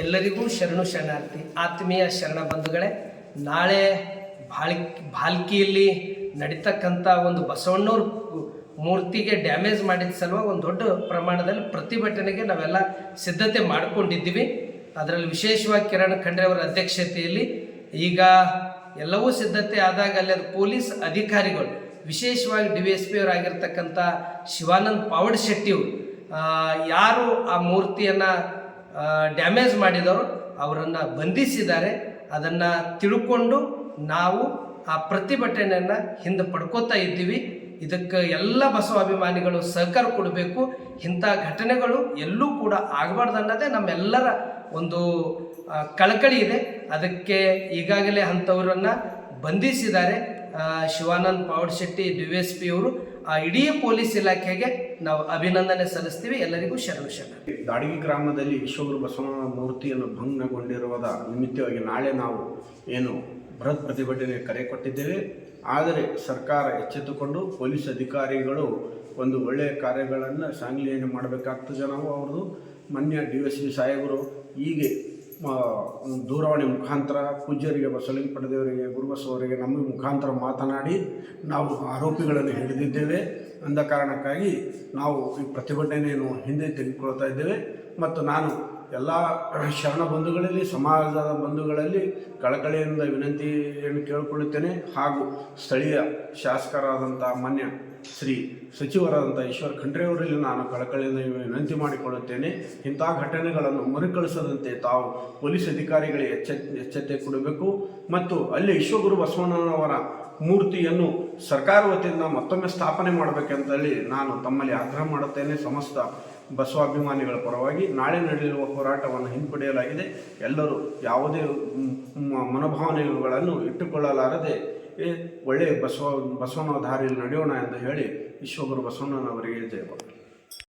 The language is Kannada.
ಎಲ್ಲರಿಗೂ ಶರಣು ಶರಣಾರ್ಥಿ. ಆತ್ಮೀಯ ಶರಣ ಬಂಧುಗಳೇ, ನಾಳೆ ಭಾಲ್ಕಿಯಲ್ಲಿ ನಡೀತಕ್ಕಂಥ ಒಂದು ಬಸವಣ್ಣವ್ರ ಮೂರ್ತಿಗೆ ಡ್ಯಾಮೇಜ್ ಮಾಡಿದ ಸಲುವಾಗಿ ಒಂದು ದೊಡ್ಡ ಪ್ರಮಾಣದಲ್ಲಿ ಪ್ರತಿಭಟನೆಗೆ ನಾವೆಲ್ಲ ಸಿದ್ಧತೆ ಮಾಡಿಕೊಂಡಿದ್ದೀವಿ. ಅದರಲ್ಲಿ ವಿಶೇಷವಾಗಿ ಕಿರಣ್ ಖಂಡ್ರೆ ಅವರ ಅಧ್ಯಕ್ಷತೆಯಲ್ಲಿ ಈಗ ಎಲ್ಲವೂ ಸಿದ್ಧತೆ ಆದಾಗ ಅಲ್ಲಿ ಅದು ಪೊಲೀಸ್ ಅಧಿಕಾರಿಗಳು, ವಿಶೇಷವಾಗಿ DVSP ಅವರಾಗಿರ್ತಕ್ಕಂಥ ಶಿವಾನಂದ ಪಾವಡ್ ಶೆಟ್ಟಿಯವರು ಯಾರು ಆ ಮೂರ್ತಿಯನ್ನು ಡ್ಯಾಮೇಜ್ ಮಾಡಿದವರು ಅವರನ್ನು ಬಂಧಿಸಿದ್ದಾರೆ. ಅದನ್ನು ತಿಳ್ಕೊಂಡು ನಾವು ಆ ಪ್ರತಿಭಟನೆಯನ್ನು ಹಿಂದೆ ಪಡ್ಕೋತಾ ಇದ್ದೀವಿ. ಇದಕ್ಕೆ ಎಲ್ಲ ಬಸವಾಭಿಮಾನಿಗಳು ಸಹಕಾರ ಕೊಡಬೇಕು. ಇಂಥ ಘಟನೆಗಳು ಎಲ್ಲೂ ಕೂಡ ಆಗಬಾರ್ದು ಅನ್ನೋದೇ ನಮ್ಮೆಲ್ಲರ ಒಂದು ಕಳಕಳಿ ಇದೆ. ಅದಕ್ಕೆ ಈಗಾಗಲೇ ಅಂಥವರನ್ನು ಬಂಧಿಸಿದ್ದಾರೆ. ಶಿವಾನಂದ ಪಾವಡ್ ಶೆಟ್ಟಿ DVSP ಅವರು ಇಡೀ ಪೊಲೀಸ್ ಇಲಾಖೆಗೆ ನಾವು ಅಭಿನಂದನೆ ಸಲ್ಲಿಸ್ತೀವಿ. ಎಲ್ಲರಿಗೂ ಶರಣು ಶರಣ. ದಾಡಿಗೆ ಗ್ರಾಮದಲ್ಲಿ ವಿಶ್ವಗುರು ಬಸವಣ್ಣನ ಮೂರ್ತಿಯನ್ನು ಭಂಗಗೊಂಡಿರುವುದ ನಿಮಿತ್ತವಾಗಿ ನಾಳೆ ನಾವು ಏನು ಬೃಹತ್ ಪ್ರತಿಭಟನೆ ಕರೆ ಕೊಟ್ಟಿದ್ದೇವೆ. ಆದರೆ ಸರ್ಕಾರ ಎಚ್ಚೆತ್ತುಕೊಂಡು ಪೊಲೀಸ್ ಅಧಿಕಾರಿಗಳು ಒಂದು ಒಳ್ಳೆಯ ಕಾರ್ಯಗಳನ್ನು ಶ್ಲಾಘನೆ ಮಾಡಬೇಕಾಗ್ತದೆ. ನಾವು ಅವ್ರದ್ದು ಮಾನ್ಯ DSP ಸಾಹೇಬರು ಹೀಗೆ ದೂರವಾಣಿ ಮುಖಾಂತರ ಪೂಜ್ಯರಿಗೆ, ಬಸವಲಿಂಗ ದೇವರಿಗೆ, ಗುರುಬಸವರಿಗೆ ನಮ್ಮ ಮುಖಾಂತರ ಮಾತನಾಡಿ ನಾವು ಆರೋಪಿಗಳನ್ನು ಹಿಡಿದಿದ್ದೇವೆ ಅಂದ ಕಾರಣಕ್ಕಾಗಿ ನಾವು ಈ ಪ್ರತಿಭಟನೆಯನ್ನು ಹಿಂದೆ ತೆಗೆದುಕೊಳ್ತಾ ಇದ್ದೇವೆ. ಮತ್ತು ನಾನು ಎಲ್ಲ ಶರಣ ಬಂಧುಗಳಲ್ಲಿ, ಸಮಾಜದ ಬಂಧುಗಳಲ್ಲಿ ಕಳಕಳಿಯಿಂದ ವಿನಂತಿಯನ್ನು ಕೇಳಿಕೊಳ್ಳುತ್ತೇನೆ. ಹಾಗೂ ಸ್ಥಳೀಯ ಶಾಸಕರಾದಂಥ ಮಾನ್ಯ ಶ್ರೀ ಸಚಿವರಾದಂಥ ಈಶ್ವರ್ ಖಂಡ್ರೆ ಅವರಲ್ಲಿ ನಾನು ಕಳಕಳಿಯಿಂದ ವಿನಂತಿ ಮಾಡಿಕೊಳ್ಳುತ್ತೇನೆ. ಇಂಥ ಘಟನೆಗಳನ್ನು ಮರುಕಳಿಸದಂತೆ ತಾವು ಪೊಲೀಸ್ ಅಧಿಕಾರಿಗಳಿಗೆ ಎಚ್ಚೆತ್ತೆ ಕೊಡಬೇಕು. ಮತ್ತು ಅಲ್ಲಿ ವಿಶ್ವಗುರು ಬಸವಣ್ಣನವರ ಮೂರ್ತಿಯನ್ನು ಸರ್ಕಾರ ವತಿಯಿಂದ ಮತ್ತೊಮ್ಮೆ ಸ್ಥಾಪನೆ ಮಾಡಬೇಕಂತೇಳಿ ನಾನು ತಮ್ಮಲ್ಲಿ ಆಗ್ರಹ ಮಾಡುತ್ತೇನೆ. ಸಮಸ್ತ ಬಸವಾಭಿಮಾನಿಗಳ ಪರವಾಗಿ ನಾಳೆ ನಡೆಯುವ ಹೋರಾಟವನ್ನು ಹಿಂಪಡೆಯಲಾಗಿದೆ. ಎಲ್ಲರೂ ಯಾವುದೇ ಮನೋಭಾವನೆಗಳನ್ನು ಇಟ್ಟುಕೊಳ್ಳಲಾರದೆ ಒಳ್ಳೆಯ ಬಸವನ ದಾರಿಯಲ್ಲಿ ನಡೆಯೋಣ ಎಂದು ಹೇಳಿ ವಿಶ್ವಗುರು ಬಸವಣ್ಣನವರಿಗೆ ಜಯವಾಗಲಿ.